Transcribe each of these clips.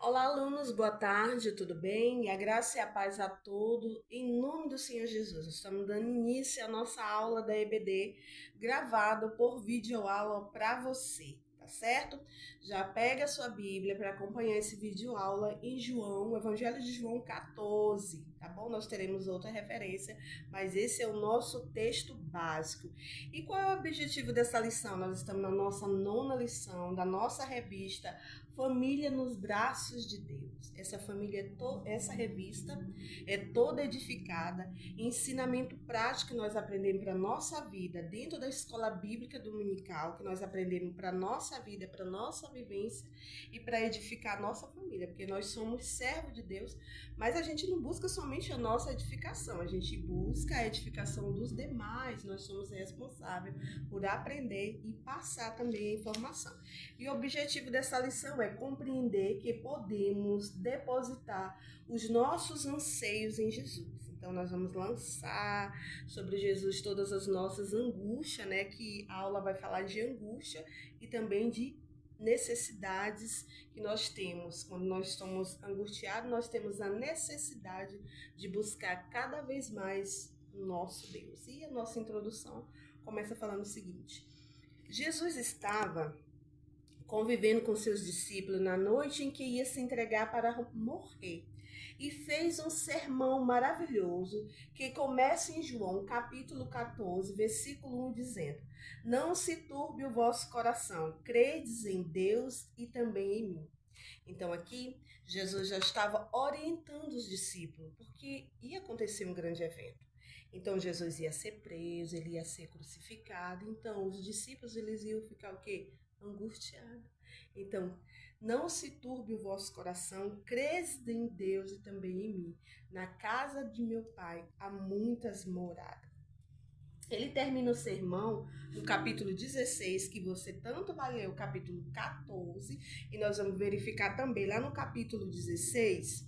Olá, alunos, boa tarde, tudo bem? E a graça e a paz a todos, em nome do Senhor Jesus. Estamos dando início à nossa aula da EBD, gravada por videoaula para você, tá certo? Já pega a sua Bíblia para acompanhar esse videoaula em João, o Evangelho de João 14, tá bom? Nós teremos outra referência, mas esse é o nosso texto básico. E qual é o objetivo dessa lição? Nós estamos na nossa nona lição da nossa revista Família nos Braços de Deus. Essa revista é toda edificada, ensinamento prático que nós aprendemos para a nossa vida, dentro da escola bíblica dominical, que nós aprendemos para a nossa vida, para a nossa vivência e para edificar a nossa família, porque nós somos servos de Deus, mas a gente não busca somente a nossa edificação, a gente busca a edificação dos demais, nós somos responsáveis por aprender e passar também a informação. E o objetivo dessa lição é compreender que podemos depositar os nossos anseios em Jesus. Então, nós vamos lançar sobre Jesus todas as nossas angústias, né? Que a aula vai falar de angústia e também de necessidades que nós temos. Quando nós estamos angustiados, nós temos a necessidade de buscar cada vez mais o nosso Deus. E a nossa introdução começa falando o seguinte: Jesus estava convivendo com seus discípulos na noite em que ia se entregar para morrer. E fez um sermão maravilhoso que começa em João, capítulo 14, versículo 1, dizendo: Não se turbe o vosso coração, credes em Deus e também em mim. Então aqui, Jesus já estava orientando os discípulos, porque ia acontecer um grande evento. Então Jesus ia ser preso, ele ia ser crucificado. Então os discípulos eles iam ficar o quê? Angustiados. Então, não se turbe o vosso coração, crede em Deus e também em mim. Na casa de meu pai há muitas moradas. Ele termina o sermão no capítulo 16, que você tanto vai ler o capítulo 14, e nós vamos verificar também lá no capítulo 16,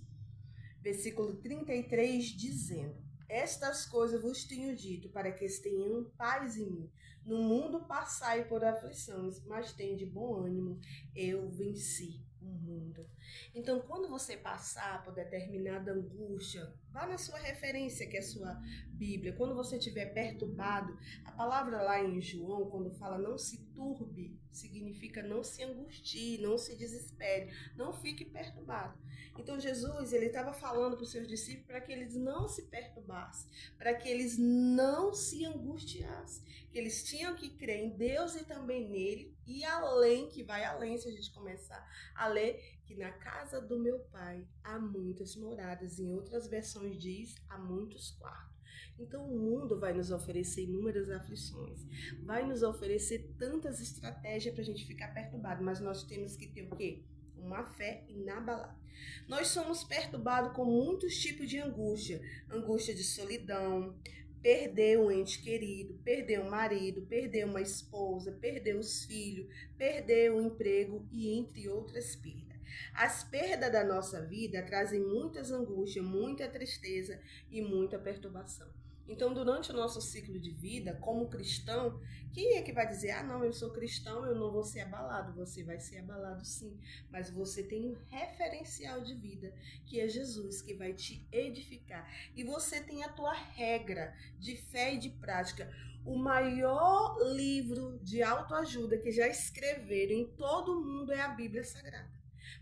versículo 33, dizendo: Estas coisas vos tenho dito, para que tenham paz em mim. No mundo passai por aflições, mas tende bom ânimo, eu venci o mundo. Então, quando você passar por determinada angústia, vá na sua referência, que é a sua Bíblia. Quando você estiver perturbado, a palavra lá em João, quando fala não se turbe, significa não se angustie, não se desespere, não fique perturbado. Então Jesus, ele estava falando para os seus discípulos para que eles não se perturbassem, para que eles não se angustiassem, que eles tinham que crer em Deus e também nele, e além, que vai além se a gente começar a ler, que na casa do meu pai há muitas moradas, em outras versões diz, há muitos quartos. Então o mundo vai nos oferecer inúmeras aflições, vai nos oferecer tantas estratégias para a gente ficar perturbado, mas nós temos que ter o quê? Uma fé inabalável. Nós somos perturbados com muitos tipos de angústia. Angústia de solidão, perder um ente querido, perder um marido, perder uma esposa, perder os filhos, perder o emprego e entre outras perdas. As perdas da nossa vida trazem muitas angústias, muita tristeza e muita perturbação. Então, durante o nosso ciclo de vida, como cristão, quem é que vai dizer, não, eu sou cristão, eu não vou ser abalado? Você vai ser abalado sim, mas você tem um referencial de vida, que é Jesus, que vai te edificar. E você tem a tua regra de fé e de prática. O maior livro de autoajuda que já escreveram em todo o mundo é a Bíblia Sagrada.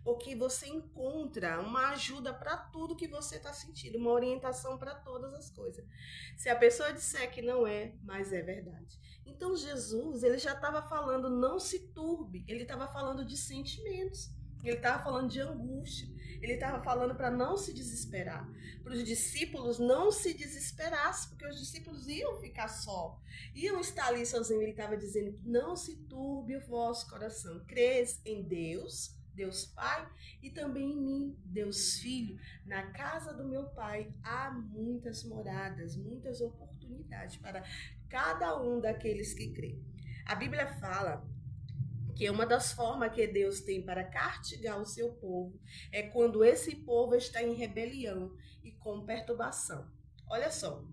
Porque você encontra uma ajuda para tudo que você está sentindo, uma orientação para todas as coisas. Se a pessoa disser que não é, mas é verdade. Então Jesus, ele já estava falando, não se turbe, ele estava falando de sentimentos. Ele estava falando de angústia. Ele estava falando para não se desesperar. Para os discípulos não se desesperassem, porque os discípulos iam ficar só. Iam estar ali sozinhos. Ele estava dizendo que não se turbe o vosso coração. Crês em Deus, Deus Pai, e também em mim, Deus Filho. Na casa do meu Pai há muitas moradas, muitas oportunidades para cada um daqueles que crê. A Bíblia fala que uma das formas que Deus tem para castigar o seu povo é quando esse povo está em rebelião e com perturbação. Olha só,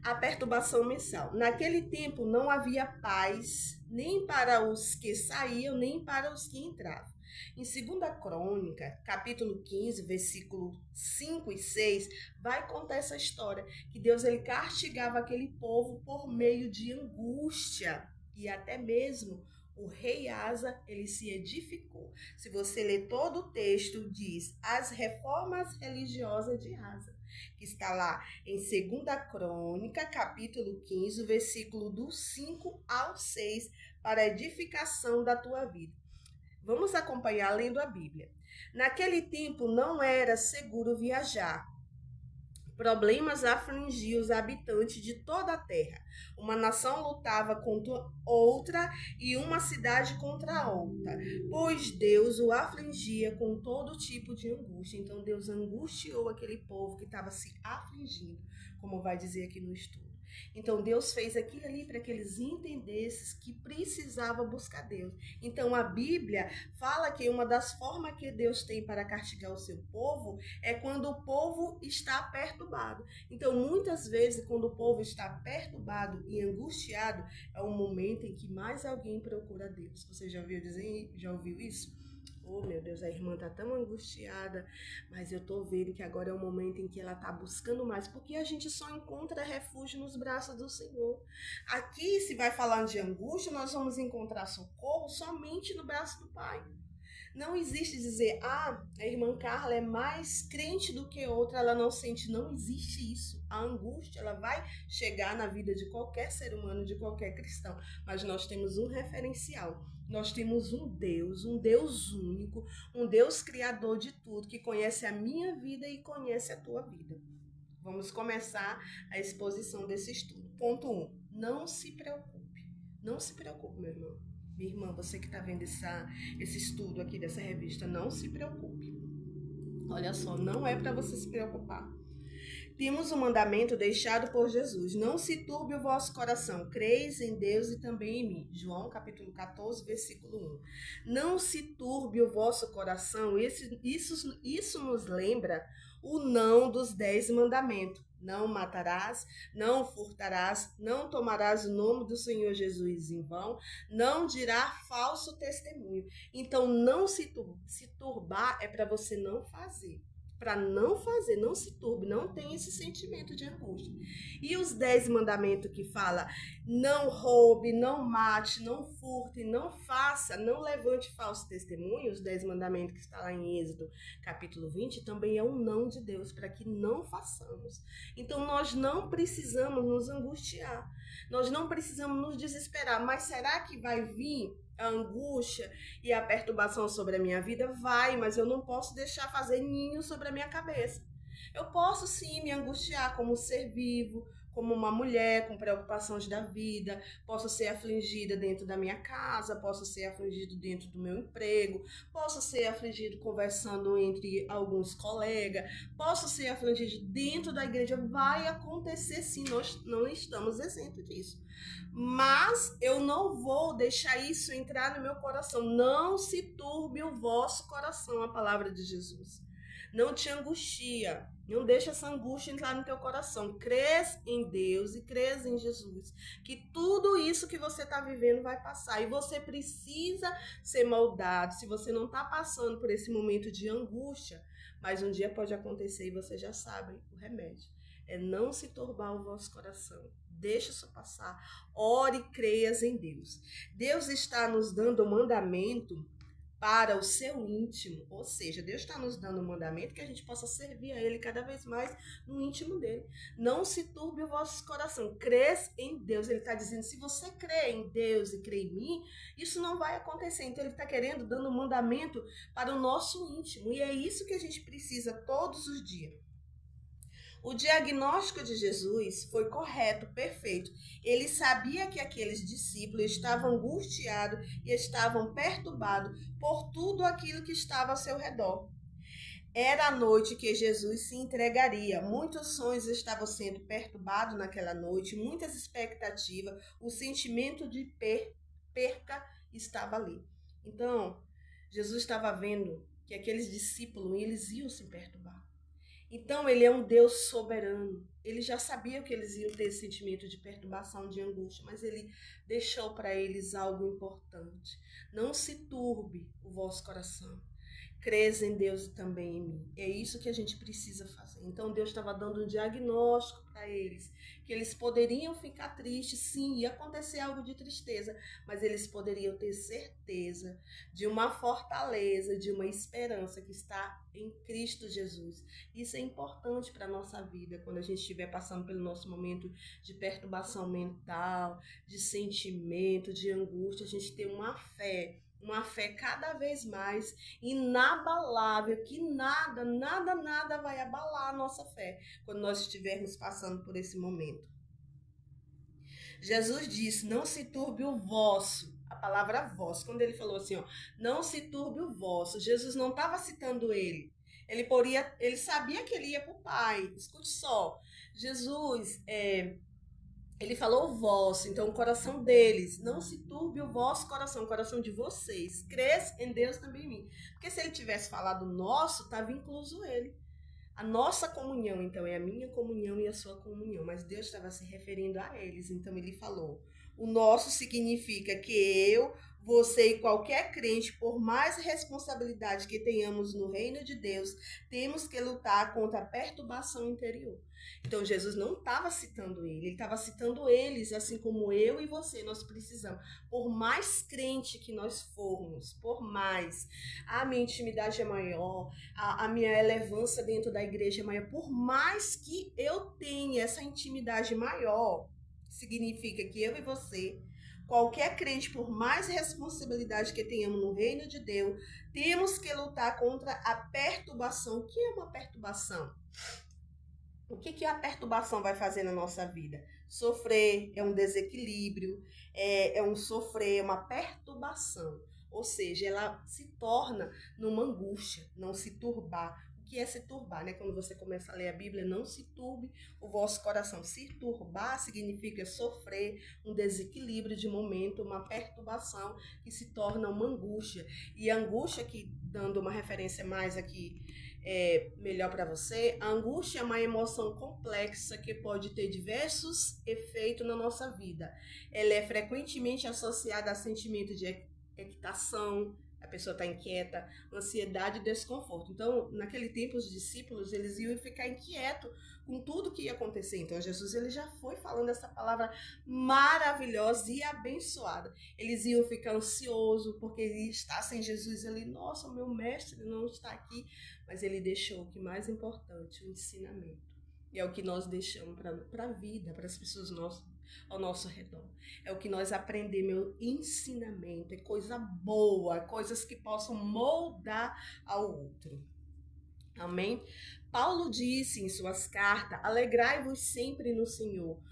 a perturbação mensal. Naquele tempo não havia paz nem para os que saíam, nem para os que entravam. Em 2 Crônica, capítulo 15, versículo 5 e 6, vai contar essa história, que Deus ele castigava aquele povo por meio de angústia, e até mesmo o rei Asa, ele se edificou. Se você ler todo o texto, diz as reformas religiosas de Asa, que está lá em 2 Crônica, capítulo 15, versículo do 5 ao 6, para a edificação da tua vida. Vamos acompanhar lendo a Bíblia. Naquele tempo não era seguro viajar. Problemas afligiam os habitantes de toda a terra. Uma nação lutava contra outra e uma cidade contra a outra, pois Deus o afligia com todo tipo de angústia. Então Deus angustiou aquele povo que estava se afligindo, como vai dizer aqui no estudo. Então Deus fez aquilo ali para que eles entendessem que precisava buscar Deus. Então a Bíblia fala que uma das formas que Deus tem para castigar o seu povo é quando o povo está perturbado. Então muitas vezes quando o povo está perturbado e angustiado, é o momento em que mais alguém procura Deus. Você já ouviu dizer, já ouviu isso? Oh, meu Deus, a irmã tá tão angustiada, mas eu tô vendo que agora é o momento em que ela tá buscando mais, porque a gente só encontra refúgio nos braços do Senhor. Aqui, se vai falar de angústia, nós vamos encontrar socorro somente no braço do Pai. Não existe dizer, a irmã Carla é mais crente do que outra, ela não sente. Não existe isso. A angústia, ela vai chegar na vida de qualquer ser humano, de qualquer cristão. Mas nós temos um referencial. Nós temos um Deus único, um Deus criador de tudo, que conhece a minha vida e conhece a tua vida. Vamos começar a exposição desse estudo. Ponto 1. Não se preocupe. Não se preocupe, meu irmão. Minha irmã, você que está vendo esse estudo aqui dessa revista, não se preocupe. Olha só, não é para você se preocupar. Temos um mandamento deixado por Jesus. Não se turbe o vosso coração. Creis em Deus e também em mim. João capítulo 14, versículo 1. Não se turbe o vosso coração. Isso nos lembra o não dos 10 mandamentos. Não matarás, não furtarás, não tomarás o nome do Senhor Jesus em vão, não dirá falso testemunho. Então, não se turbar é para você não fazer. Para não fazer, não se turbe, não tem esse sentimento de angústia. E os 10 mandamentos que fala, não roube, não mate, não furte, não faça, não levante falso testemunho, os 10 mandamentos que está lá em Êxodo, capítulo 20, também é um não de Deus para que não façamos. Então nós não precisamos nos angustiar, nós não precisamos nos desesperar, mas será que vai vir a angústia e a perturbação sobre a minha vida? Vai, mas eu não posso deixar fazer ninho sobre a minha cabeça. Eu posso sim me angustiar como ser vivo, como uma mulher com preocupações da vida, posso ser afligida dentro da minha casa, posso ser afligido dentro do meu emprego, posso ser afligido conversando entre alguns colegas, posso ser afligido dentro da igreja. Vai acontecer sim, nós não estamos isentos disso. Mas eu não vou deixar isso entrar no meu coração. Não se turbe o vosso coração, a palavra de Jesus. Não te angustia. Não deixa essa angústia entrar no teu coração. Crês em Deus e crês em Jesus, que tudo isso que você está vivendo vai passar. E você precisa ser moldado. Se você não está passando por esse momento de angústia, mas um dia pode acontecer e você já sabe o remédio. É não se turbar o vosso coração. Deixa isso passar. Ore e creias em Deus. Deus está nos dando um mandamento para o seu íntimo, ou seja, Deus está nos dando um mandamento que a gente possa servir a Ele cada vez mais no íntimo dele. Não se turbe o vosso coração, crês em Deus. Ele está dizendo, se você crê em Deus e crê em mim, isso não vai acontecer. Então ele está querendo, dando um mandamento para o nosso íntimo, e é isso que a gente precisa todos os dias. O diagnóstico de Jesus foi correto, perfeito. Ele sabia que aqueles discípulos estavam angustiados e estavam perturbados por tudo aquilo que estava ao seu redor. Era a noite que Jesus se entregaria. Muitos sonhos estavam sendo perturbados naquela noite, muitas expectativas, o sentimento de perca estava ali. Então, Jesus estava vendo que aqueles discípulos, eles iam se perturbar. Então, ele é um Deus soberano. Ele já sabia que eles iam ter esse sentimento de perturbação, de angústia, mas ele deixou para eles algo importante. Não se turbe o vosso coração. Crês em Deus e também em mim. É isso que a gente precisa fazer. Então Deus estava dando um diagnóstico para eles, que eles poderiam ficar tristes, sim, ia acontecer algo de tristeza, mas eles poderiam ter certeza de uma fortaleza, de uma esperança que está em Cristo Jesus. Isso é importante para a nossa vida, quando a gente estiver passando pelo nosso momento de perturbação mental, de sentimento, de angústia, a gente ter uma fé cada vez mais inabalável, que nada vai abalar a nossa fé quando nós estivermos passando por esse momento. Jesus disse: não se turbe o vosso. A palavra vosso, quando ele falou assim, ó, não se turbe o vosso, Jesus não estava citando ele. Ele sabia que ele ia para o Pai. Escute só, Jesus ele falou o vosso, então o coração deles. Não se turbe o vosso coração, o coração de vocês. Crês em Deus também em mim. Porque se ele tivesse falado nosso, estava incluso ele. A nossa comunhão, então, é a minha comunhão e a sua comunhão. Mas Deus estava se referindo a eles, então ele falou. O nosso significa que eu, você e qualquer crente, por mais responsabilidade que tenhamos no reino de Deus, temos que lutar contra a perturbação interior. Então Jesus não estava citando ele estava citando eles, assim como eu e você, nós precisamos. Por mais crente que nós formos, por mais a minha intimidade é maior, a minha relevância dentro da igreja é maior, por mais que eu tenha essa intimidade maior, significa que eu e você, qualquer crente, por mais responsabilidade que tenhamos no reino de Deus, temos que lutar contra a perturbação. O que é uma perturbação? O que a perturbação vai fazer na nossa vida? Sofrer é um desequilíbrio, é um sofrer, é uma perturbação. Ou seja, ela se torna numa angústia, não se turbar. O que é se turbar, né? Quando você começa a ler a Bíblia, não se turbe o vosso coração. Se turbar significa sofrer um desequilíbrio de momento, uma perturbação que se torna uma angústia. E a angústia, que dando uma referência mais aqui, melhor para você, a angústia é uma emoção complexa que pode ter diversos efeitos na nossa vida. Ela é frequentemente associada a sentimento de excitação, a pessoa está inquieta, ansiedade e desconforto. Então, naquele tempo, os discípulos, eles iam ficar inquietos com tudo que ia acontecer. Então, Jesus ele já foi falando essa palavra maravilhosa e abençoada. Eles iam ficar ansiosos porque ele está sem Jesus ali. Nossa, o meu mestre não está aqui. Mas ele deixou o que mais importante, o ensinamento. E é o que nós deixamos para a vida, para as pessoas ao nosso redor. É o que nós aprendemos, ensinamento, é coisa boa, coisas que possam moldar ao outro. Amém? Paulo disse em suas cartas: alegrai-vos sempre no Senhor.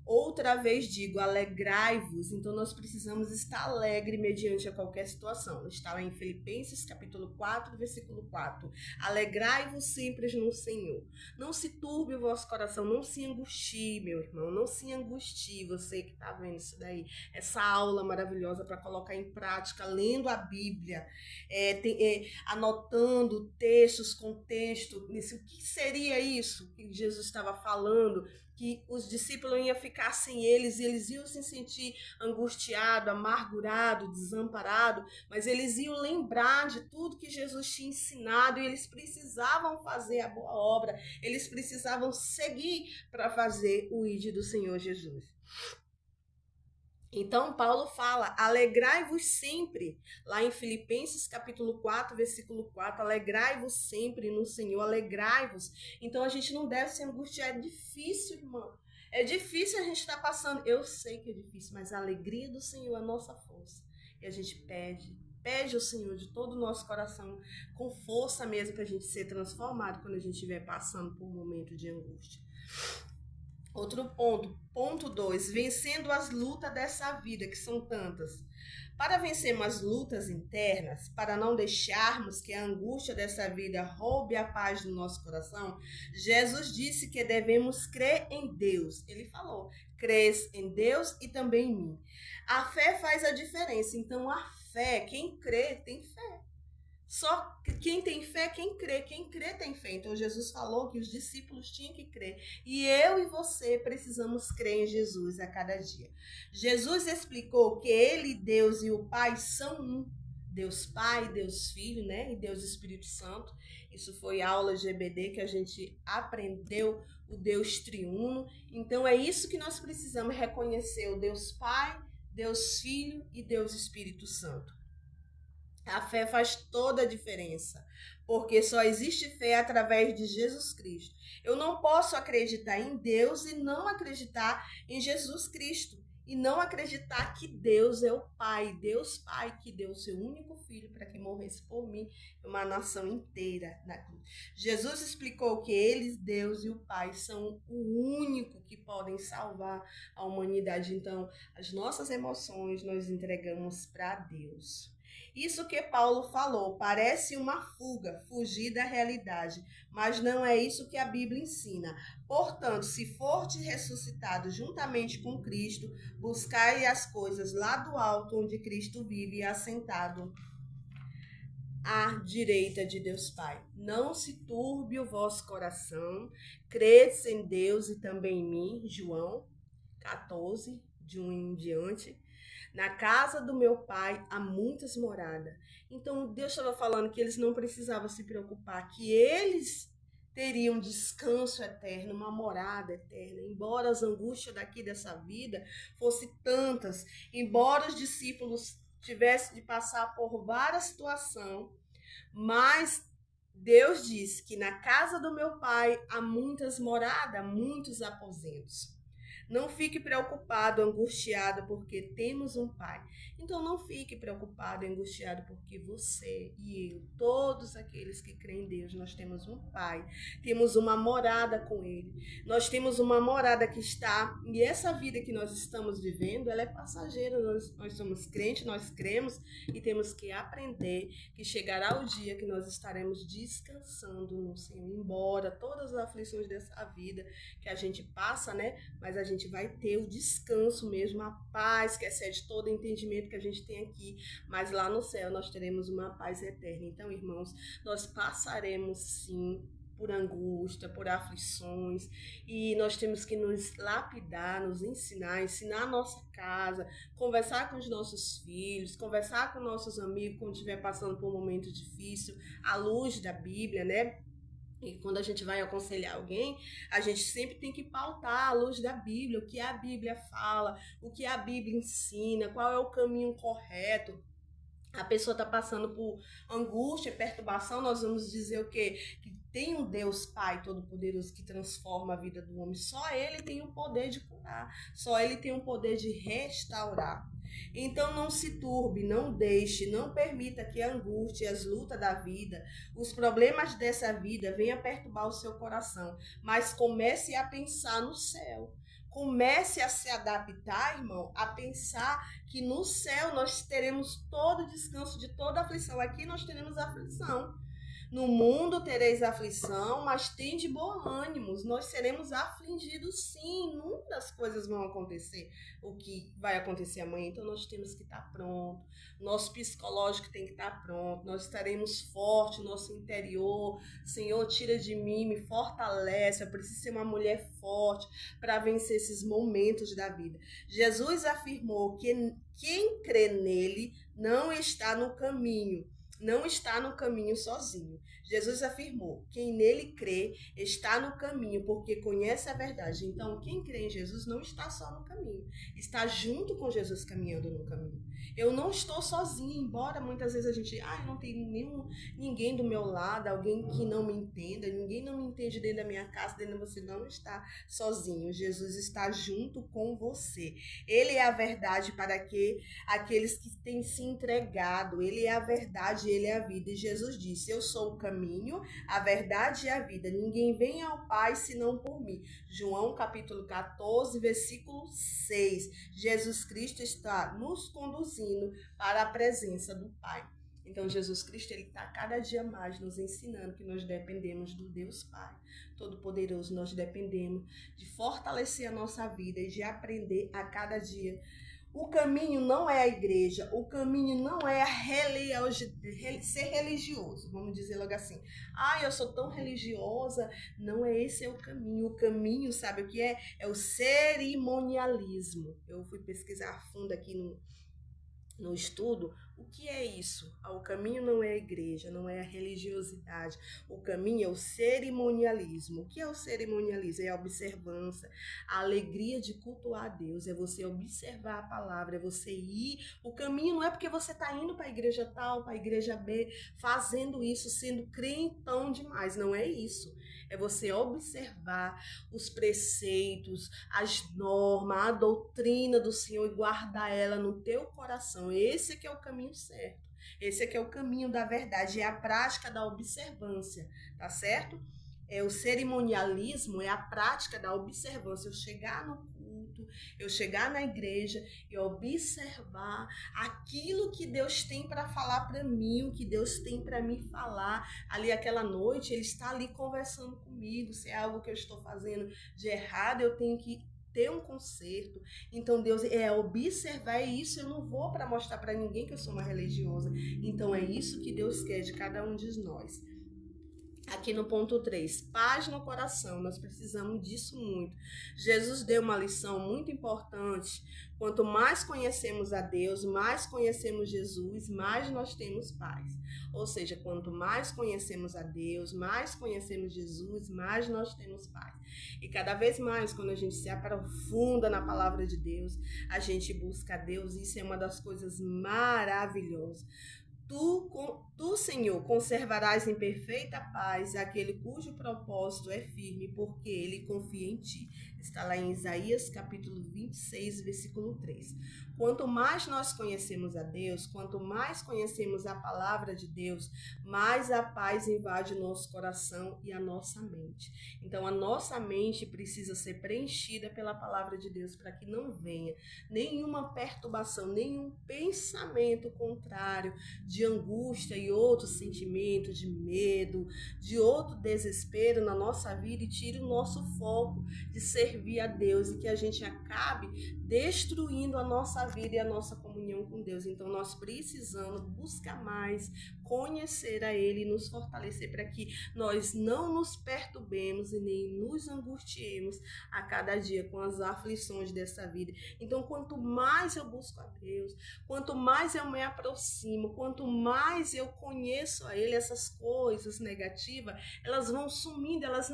Outra vez digo, alegrai-vos. Então nós precisamos estar alegre mediante a qualquer situação. Está lá em Filipenses capítulo 4, versículo 4. Alegrai-vos sempre no Senhor. Não se turbe o vosso coração, não se angustie, meu irmão. Não se angustie, você que está vendo isso daí. Essa aula maravilhosa para colocar em prática, lendo a Bíblia, anotando textos, contexto. O que seria isso que Jesus estava falando? Que os discípulos iam ficar sem eles, e eles iam se sentir angustiados, amargurados, desamparados, mas eles iam lembrar de tudo que Jesus tinha ensinado, e eles precisavam fazer a boa obra, eles precisavam seguir para fazer o ID do Senhor Jesus. Então, Paulo fala, alegrai-vos sempre, lá em Filipenses capítulo 4, versículo 4, alegrai-vos sempre no Senhor, alegrai-vos. Então, a gente não deve se angustiar, é difícil, irmão. É difícil a gente estar passando, eu sei que é difícil, mas a alegria do Senhor é a nossa força. E a gente pede ao Senhor de todo o nosso coração, com força mesmo, para a gente ser transformado quando a gente estiver passando por um momento de angústia. Outro ponto 2, vencendo as lutas dessa vida, que são tantas. Para vencermos as lutas internas, para não deixarmos que a angústia dessa vida roube a paz do nosso coração, Jesus disse que devemos crer em Deus. Ele falou, crês em Deus e também em mim. A fé faz a diferença, então a fé, quem crê tem fé. Só quem tem fé, quem crê tem fé. Então Jesus falou que os discípulos tinham que crer. E eu e você precisamos crer em Jesus a cada dia. Jesus explicou que ele, Deus e o Pai são um. Deus Pai, Deus Filho, né? E Deus Espírito Santo. Isso foi aula de EBD que a gente aprendeu o Deus triuno. Então é isso que nós precisamos reconhecer: o Deus Pai, Deus Filho e Deus Espírito Santo. A fé faz toda a diferença, porque só existe fé através de Jesus Cristo. Eu não posso acreditar em Deus e não acreditar em Jesus Cristo. E não acreditar que Deus é o Pai, Deus Pai, que deu o seu único filho para que morresse por mim, uma nação inteira na cruz. Jesus explicou que eles, Deus e o Pai, são o único que podem salvar a humanidade. Então, as nossas emoções nós entregamos para Deus. Isso que Paulo falou parece uma fuga, fugir da realidade, mas não é isso que a Bíblia ensina. Portanto, se fortes ressuscitados juntamente com Cristo, buscai as coisas lá do alto, onde Cristo vive assentado à direita de Deus Pai. Não se turbe o vosso coração, credes em Deus e também em mim, João 14, de 1 em diante. Na casa do meu pai há muitas moradas. Então Deus estava falando que eles não precisavam se preocupar, que eles teriam descanso eterno, uma morada eterna. Embora as angústias daqui dessa vida fossem tantas, embora os discípulos tivessem de passar por várias situações, mas Deus diz que na casa do meu pai há muitas moradas, muitos aposentos. Não fique preocupado, angustiado, porque temos um Pai. Então não fique preocupado, angustiado, porque você e eu, todos aqueles que creem em Deus, nós temos um Pai. Temos uma morada com Ele. Nós temos uma morada que está, e essa vida que nós estamos vivendo, ela é passageira. Nós somos crentes, nós cremos e temos que aprender que chegará o dia que nós estaremos descansando no Senhor. Embora todas as aflições dessa vida que a gente passa, né? Mas a gente vai ter o descanso mesmo, a paz que excede todo entendimento que a gente tem aqui, mas lá no céu nós teremos uma paz eterna. Então, irmãos, nós passaremos sim por angústia, por aflições, e nós temos que nos lapidar, nos ensinar a nossa casa, conversar com os nossos filhos, conversar com nossos amigos quando estiver passando por um momento difícil, à luz da Bíblia, né? E quando a gente vai aconselhar alguém, a gente sempre tem que pautar à luz da Bíblia, o que a Bíblia fala, o que a Bíblia ensina, qual é o caminho correto. A pessoa está passando por angústia, perturbação, nós vamos dizer o quê? Que tem um Deus Pai Todo-Poderoso que transforma a vida do homem. Só Ele tem o poder de curar, só Ele tem o poder de restaurar. Então não se turbe, não deixe, não permita que a angústia, as lutas da vida, os problemas dessa vida venham perturbar o seu coração, mas comece a pensar no céu. Comece a se adaptar, irmão, a pensar que no céu nós teremos todo o descanso de toda aflição. Aqui nós teremos aflição. No mundo tereis aflição, mas tende bom ânimo. Nós seremos afligidos sim. Muitas coisas vão acontecer. O que vai acontecer amanhã, então nós temos que estar pronto. Nosso psicológico tem que estar pronto. Nós estaremos fortes, nosso interior. Senhor, tira de mim, me fortalece. Eu preciso ser uma mulher forte para vencer esses momentos da vida. Jesus afirmou que quem crê nele não está no caminho. Não está no caminho sozinho. Jesus afirmou: quem nele crê está no caminho, porque conhece a verdade. Então, quem crê em Jesus não está só no caminho, está junto com Jesus caminhando no caminho. Eu não estou sozinha, embora muitas vezes a gente, não tem ninguém do meu lado, alguém que não me entenda, ninguém não me entende dentro da minha casa, dentro de você não está sozinho. Jesus está junto com você. Ele é a verdade para que aqueles que têm se entregado. Ele é a verdade, ele é a vida. E Jesus disse: eu sou o caminho, a verdade e a vida. Ninguém vem ao Pai senão por mim. João capítulo 14, versículo 6. Jesus Cristo está nos conduzindo para a presença do Pai. Então Jesus Cristo, ele está cada dia mais nos ensinando que nós dependemos do Deus Pai Todo-Poderoso. Nós dependemos de fortalecer a nossa vida e de aprender a cada dia O caminho não é a igreja, o caminho não é ser religioso, vamos dizer logo assim. Eu sou tão religiosa. Não é esse o caminho. O caminho, sabe o que é? É o cerimonialismo. Eu fui pesquisar a fundo aqui no estudo. O que é isso? O caminho não é a igreja, não é a religiosidade. O caminho é o cerimonialismo. O que é o cerimonialismo? É a observância, a alegria de cultuar a Deus, é você observar a palavra, é você ir. O caminho não é porque você está indo para a igreja tal, para a igreja B, fazendo isso, sendo crentão demais. Não é isso. É você observar os preceitos, as normas, a doutrina do Senhor e guardar ela no teu coração. Esse é que é o caminho certo. Esse é que é o caminho da verdade, é a prática da observância, tá certo? O cerimonialismo é a prática da observância. Eu chegar no culto, eu chegar na igreja e observar aquilo que Deus tem para falar para mim, o que Deus tem para me falar. Ali aquela noite, Ele está ali conversando comigo. Se é algo que eu estou fazendo de errado, eu tenho que ter um conserto. Então Deus observar isso. Eu não vou para mostrar para ninguém que eu sou uma religiosa. Então é isso que Deus quer de cada um de nós. Aqui no ponto 3, paz no coração, nós precisamos disso muito. Jesus deu uma lição muito importante. Quanto mais conhecemos a Deus, mais conhecemos Jesus, mais nós temos paz. Ou seja, quanto mais conhecemos a Deus, mais conhecemos Jesus, mais nós temos paz. E cada vez mais, quando a gente se aprofunda na palavra de Deus, a gente busca a Deus, e isso é uma das coisas maravilhosas. Tu, Senhor, conservarás em perfeita paz aquele cujo propósito é firme, porque ele confia em ti. Está lá em Isaías, capítulo 26, versículo 3. Quanto mais nós conhecemos a Deus, quanto mais conhecemos a palavra de Deus, mais a paz invade o nosso coração e a nossa mente. Então, a nossa mente precisa ser preenchida pela palavra de Deus para que não venha nenhuma perturbação, nenhum pensamento contrário, de angústia e outros sentimentos, de medo, de outro desespero na nossa vida e tire o nosso foco de servir a Deus e que a gente acabe destruindo a nossa vida e a nossa comunhão com Deus. Então nós precisamos buscar mais, conhecer a Ele e nos fortalecer para que nós não nos perturbemos e nem nos angustiemos a cada dia com as aflições dessa vida. Então quanto mais eu busco a Deus, quanto mais eu me aproximo, quanto mais eu conheço a Ele, essas coisas negativas, elas vão sumindo, elas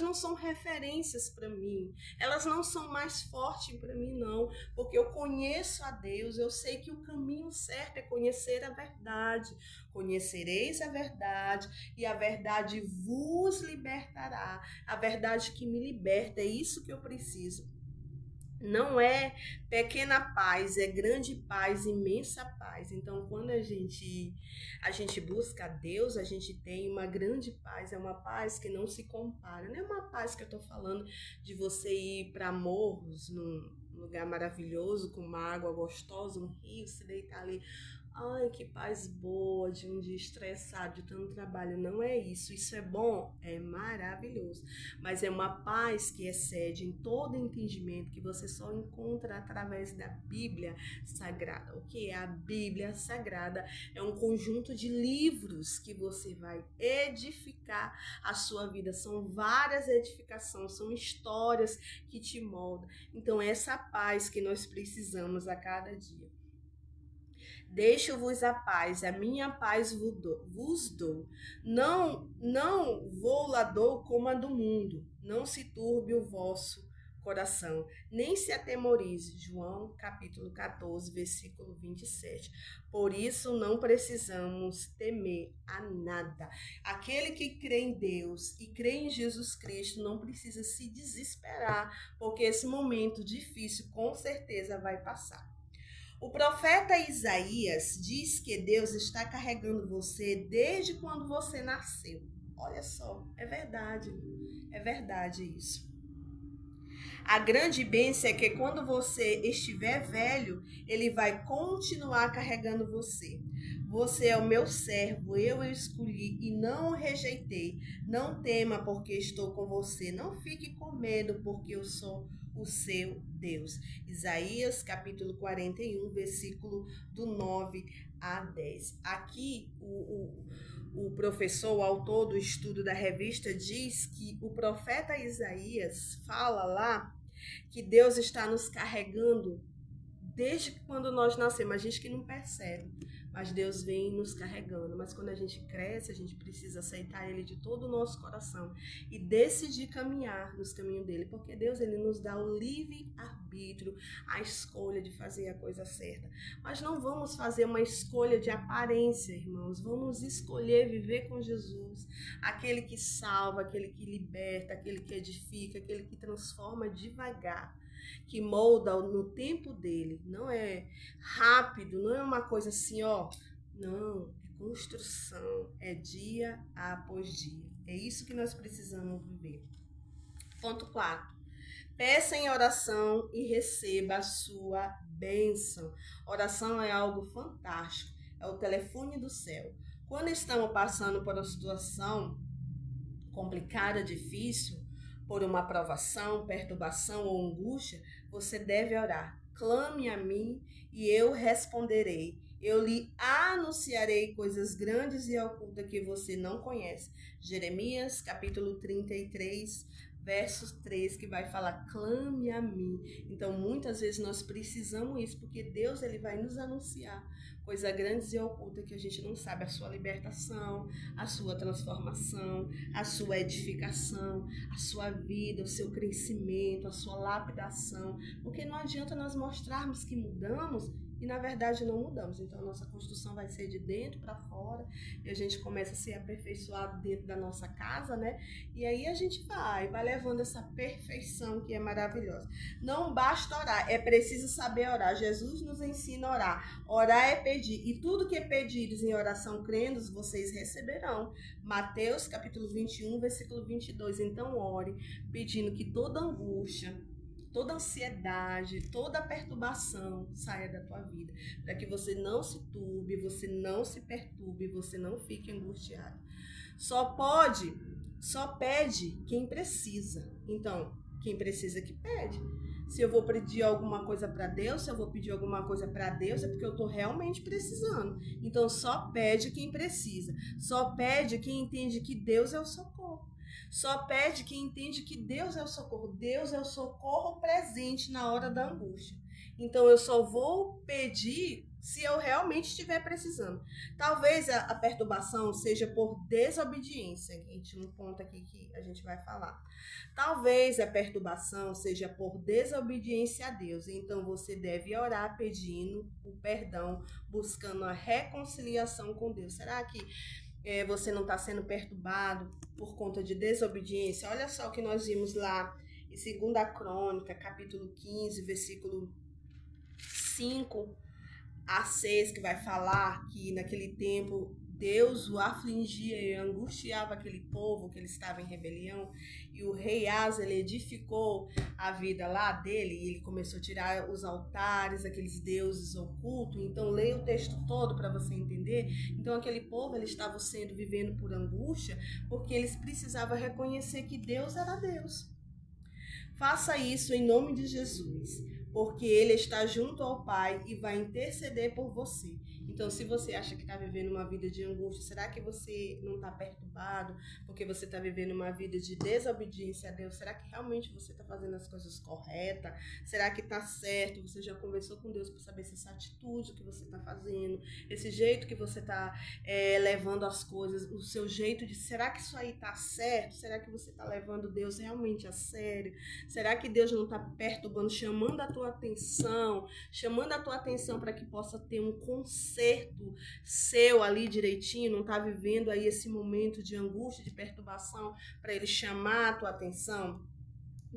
não são referências para mim, elas não são mais fortes para mim não, porque eu conheço a Deus, eu sei que o caminho certo é conhecer a verdade. Conhecereis a verdade e a verdade vos libertará. A verdade que me liberta, é isso que eu preciso. Não é pequena paz, é grande paz, imensa paz. Então, quando a gente busca a Deus, a gente tem uma grande paz, é uma paz que não se compara. Não é uma paz que eu estou falando de você ir para Morros, num lugar maravilhoso, com uma água gostosa, um rio, se deitar ali. Ai, que paz boa de um dia estressado, de tanto trabalho. Não é isso. Isso é bom? É maravilhoso. Mas é uma paz que excede em todo entendimento, que você só encontra através da Bíblia Sagrada. O que é a Bíblia Sagrada? É um conjunto de livros que você vai edificar a sua vida. São várias edificações, são histórias que te moldam. Então, é essa paz que nós precisamos a cada dia. Deixo-vos a paz, a minha paz vos dou. Não vou lá dou como a do mundo. Não se turbe o vosso coração, nem se atemorize. João capítulo 14, versículo 27. Por isso não precisamos temer a nada. Aquele que crê em Deus e crê em Jesus Cristo não precisa se desesperar, porque esse momento difícil com certeza vai passar. O profeta Isaías diz que Deus está carregando você desde quando você nasceu. Olha só, é verdade isso. A grande bênção é que quando você estiver velho, Ele vai continuar carregando você. Você é o meu servo, eu o escolhi e não o rejeitei. Não tema, porque estou com você. Não fique com medo, porque eu sou o seu Deus. Isaías, capítulo 41, versículo do 9 a 10. Aqui, o professor, o autor do estudo da revista, diz que o profeta Isaías fala lá que Deus está nos carregando desde quando nós nascemos. A gente que não percebe, mas Deus vem nos carregando. Mas quando a gente cresce, a gente precisa aceitar Ele de todo o nosso coração e decidir caminhar nos caminhos dele, porque Deus, ele nos dá o livre-arbítrio, a escolha de fazer a coisa certa. Mas não vamos fazer uma escolha de aparência, irmãos. Vamos escolher viver com Jesus, aquele que salva, aquele que liberta, aquele que edifica, aquele que transforma devagar, que molda no tempo dele. Não é rápido, não é uma coisa assim, ó. Não, é construção, é dia após dia. É isso que nós precisamos viver. Ponto 4. Peça em oração e receba a sua bênção. Oração é algo fantástico, é o telefone do céu. Quando estamos passando por uma situação complicada, difícil, por uma provação, perturbação ou angústia, você deve orar. Clame a mim e eu responderei. Eu lhe anunciarei coisas grandes e ocultas que você não conhece. Jeremias, capítulo 33, versos 3, que vai falar, clame a mim. Então, muitas vezes nós precisamos isso, porque Deus, ele vai nos anunciar coisa grandes e oculta que a gente não sabe, a sua libertação, a sua transformação, a sua edificação, a sua vida, o seu crescimento, a sua lapidação, porque não adianta nós mostrarmos que mudamos e na verdade não mudamos. Então a nossa construção vai ser de dentro para fora e a gente começa a ser aperfeiçoado dentro da nossa casa, né? E aí a gente vai levando essa perfeição que é maravilhosa. Não basta orar, é preciso saber orar. Jesus nos ensina a orar. Orar é pedir, e tudo que pedires em oração crendo, vocês receberão. Mateus capítulo 21, versículo 22. Então ore, pedindo que toda angústia, toda ansiedade, toda perturbação saia da tua vida, para que você não se turbe, você não se perturbe, você não fique angustiado. Só pede quem precisa. Então, quem precisa que pede. Se eu vou pedir alguma coisa para Deus, se eu vou pedir alguma coisa para Deus, é porque eu estou realmente precisando. Então, só pede quem precisa. Só pede quem entende que Deus é o socorro. Só pede quem entende que Deus é o socorro. Deus é o socorro presente na hora da angústia. Então, eu só vou pedir se eu realmente estiver precisando. Talvez a perturbação seja por desobediência, que a gente um ponto aqui que a gente vai falar. Talvez a perturbação seja por desobediência a Deus. Então você deve orar pedindo o perdão, buscando a reconciliação com Deus. Será que você não está sendo perturbado por conta de desobediência? Olha só o que nós vimos lá em 2 Crônica, capítulo 15, versículo 5 a 6, que vai falar que naquele tempo Deus o afligia e angustiava aquele povo que ele estava em rebelião, e o rei Asa, ele edificou a vida lá dele, e ele começou a tirar os altares, aqueles deuses ocultos. Então leia o texto todo para você entender. Então aquele povo, ele estava vivendo por angústia, porque eles precisavam reconhecer que Deus era Deus. Faça isso em nome de Jesus, porque ele está junto ao Pai e vai interceder por você. Então, se você acha que está vivendo uma vida de angústia, será que você não está perturbado porque você está vivendo uma vida de desobediência a Deus? Será que realmente você está fazendo as coisas corretas? Será que está certo? Você já conversou com Deus para saber se essa atitude que você está fazendo, esse jeito que você está levando as coisas, o seu jeito de... Será que isso aí está certo? Será que você está levando Deus realmente a sério? Será que Deus não está perturbando, chamando a tua atenção para que possa ter um conserto seu ali direitinho? Não está vivendo aí esse momento de angústia, de perturbação, para ele chamar a tua atenção?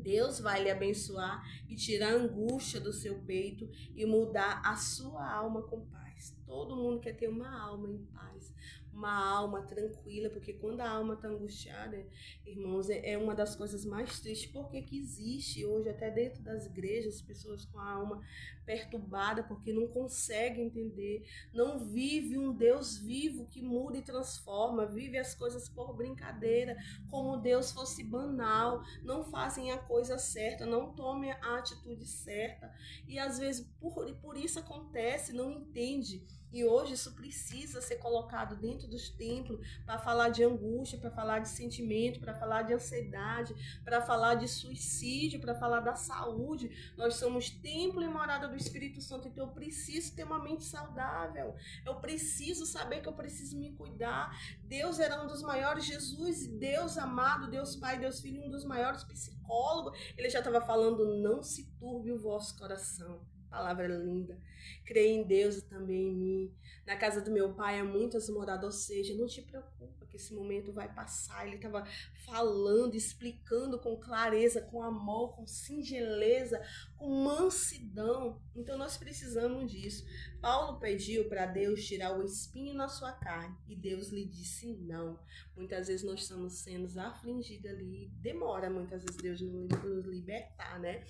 Deus vai lhe abençoar e tirar a angústia do seu peito e mudar a sua alma com paz. Todo mundo quer ter uma alma em paz, uma alma tranquila, porque quando a alma está angustiada, irmãos, é uma das coisas mais tristes, porque que existe hoje, até dentro das igrejas, pessoas com a alma perturbada, porque não conseguem entender, não vive um Deus vivo que muda e transforma, vive as coisas por brincadeira, como Deus fosse banal, não fazem a coisa certa, não tomem a atitude certa, e às vezes por isso acontece, não entende. E hoje isso precisa ser colocado dentro dos templos para falar de angústia, para falar de sentimento, para falar de ansiedade, para falar de suicídio, para falar da saúde. Nós somos templo e morada do Espírito Santo, então eu preciso ter uma mente saudável. Eu preciso saber que eu preciso me cuidar. Deus era um dos maiores, Jesus, Deus amado, Deus Pai, Deus Filho, um dos maiores psicólogos. Ele já estava falando, não se turbe o vosso coração. Palavra linda. Creia em Deus e também em mim. Na casa do meu pai há muitas moradas, ou seja, não te preocupa que esse momento vai passar. Ele estava falando, explicando com clareza, com amor, com singeleza, com mansidão. Então nós precisamos disso. Paulo pediu para Deus tirar o espinho na sua carne e Deus lhe disse não. Muitas vezes nós estamos sendo afligidos ali. Demora muitas vezes Deus nos libertar, né?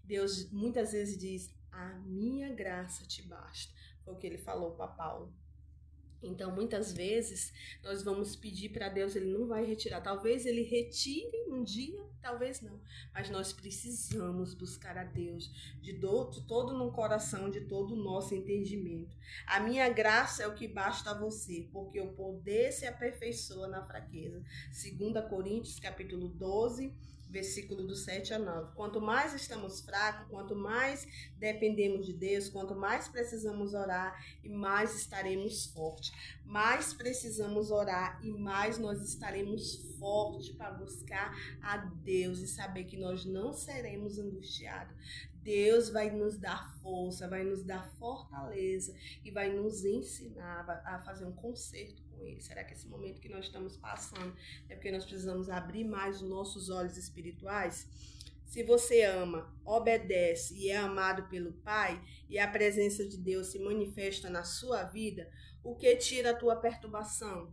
Deus muitas vezes diz, a minha graça te basta. Foi o que ele falou para Paulo. Então, muitas vezes, nós vamos pedir para Deus, ele não vai retirar. Talvez ele retire um dia, talvez não. Mas nós precisamos buscar a Deus de todo no coração, de todo o nosso entendimento. A minha graça é o que basta a você, porque o poder se aperfeiçoa na fraqueza. 2 Coríntios, capítulo 12, versículo do 7 a 9. Quanto mais estamos fracos, quanto mais dependemos de Deus, quanto mais precisamos orar e mais estaremos fortes. Mais precisamos orar e mais nós estaremos fortes para buscar a Deus e saber que nós não seremos angustiados. Deus vai nos dar força, vai nos dar fortaleza e vai nos ensinar a fazer um concerto com Ele. Será que esse momento que nós estamos passando é porque nós precisamos abrir mais os nossos olhos espirituais? Se você ama, obedece e é amado pelo Pai e a presença de Deus se manifesta na sua vida, o que tira a tua perturbação?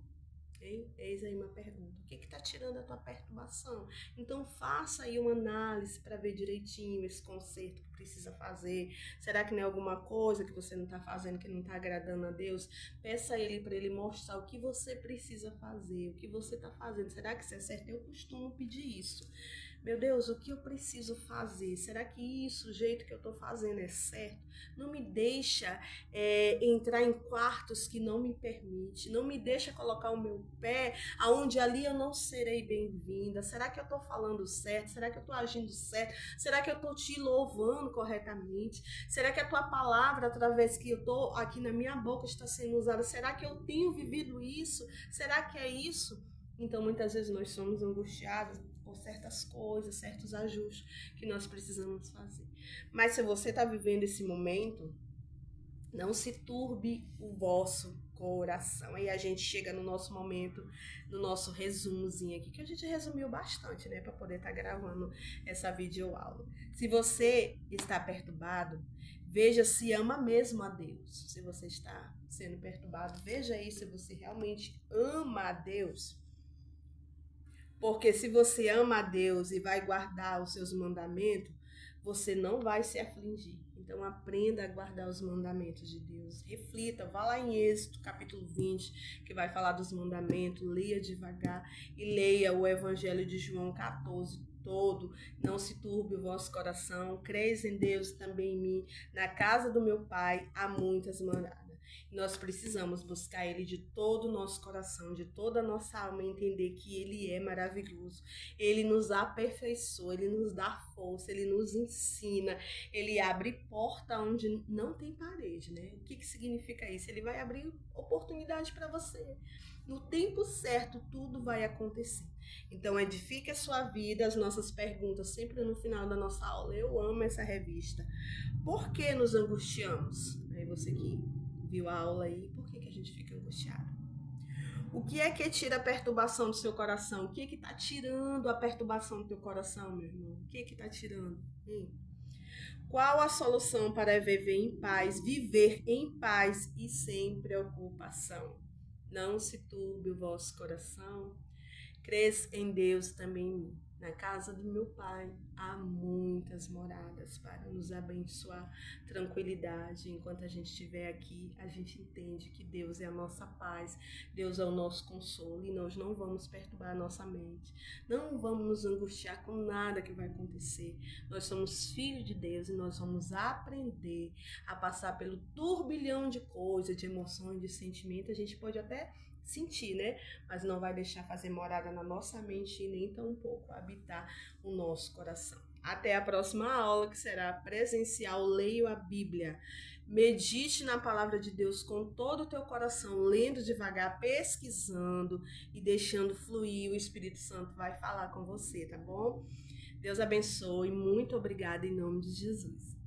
Eis aí uma pergunta. O que está tirando a tua perturbação? Então faça aí uma análise para ver direitinho esse conserto que precisa fazer. Será que não é alguma coisa que você não está fazendo, que não está agradando a Deus? Peça a Ele para Ele mostrar o que você precisa fazer, o que você está fazendo. Será que isso é certo? Eu costumo pedir isso. Meu Deus, o que eu preciso fazer? Será que isso, o jeito que eu estou fazendo é certo? Não me deixa entrar em quartos que não me permite. Não me deixa colocar o meu pé aonde ali eu não serei bem-vinda. Será que eu estou falando certo? Será que eu estou agindo certo? Será que eu estou te louvando corretamente? Será que a tua palavra, através que eu estou aqui na minha boca, está sendo usada? Será que eu tenho vivido isso? Será que é isso? Então, muitas vezes nós somos angustiados por certas coisas, certos ajustes que nós precisamos fazer. Mas se você está vivendo esse momento, não se turbe o vosso coração. Aí a gente chega no nosso momento, no nosso resumozinho aqui, que a gente resumiu bastante, né, para poder estar gravando essa videoaula. Se você está perturbado, veja se ama mesmo a Deus. Se você está sendo perturbado, veja aí se você realmente ama a Deus. Porque se você ama a Deus e vai guardar os seus mandamentos, você não vai se afligir. Então aprenda a guardar os mandamentos de Deus. Reflita, vá lá em Êxodo, capítulo 20, que vai falar dos mandamentos. Leia devagar e leia o Evangelho de João 14 todo. Não se turbe o vosso coração. Creis em Deus e também em mim. Na casa do meu Pai há muitas moradas. Nós precisamos buscar Ele de todo o nosso coração, de toda a nossa alma, e entender que Ele é maravilhoso. Ele nos aperfeiçoa, Ele nos dá força, Ele nos ensina, Ele abre porta onde não tem parede, né? O que significa isso? Ele vai abrir oportunidade para você. No tempo certo, tudo vai acontecer. Então, edifique a sua vida. As nossas perguntas sempre no final da nossa aula. Eu amo essa revista. Por que nos angustiamos? Aí você que viu a aula aí, por que a gente fica angustiado? O que tira a perturbação do seu coração? O que está tirando a perturbação do teu coração, meu irmão? O que está tirando? Hein? Qual a solução para viver em paz e sem preocupação? Não se turbe o vosso coração. Crês em Deus também em mim. Na casa do meu Pai há muitas moradas para nos abençoar, tranquilidade. Enquanto a gente estiver aqui, a gente entende que Deus é a nossa paz, Deus é o nosso consolo e nós não vamos perturbar a nossa mente, não vamos nos angustiar com nada que vai acontecer. Nós somos filhos de Deus e nós vamos aprender a passar pelo turbilhão de coisas, de emoções, de sentimentos. A gente pode até sentir, né? Mas não vai deixar fazer morada na nossa mente e nem tão pouco habitar o nosso coração. Até a próxima aula, que será presencial. Leio a Bíblia. Medite na palavra de Deus com todo o teu coração, lendo devagar, pesquisando e deixando fluir. O Espírito Santo vai falar com você, tá bom? Deus abençoe. Muito obrigada em nome de Jesus.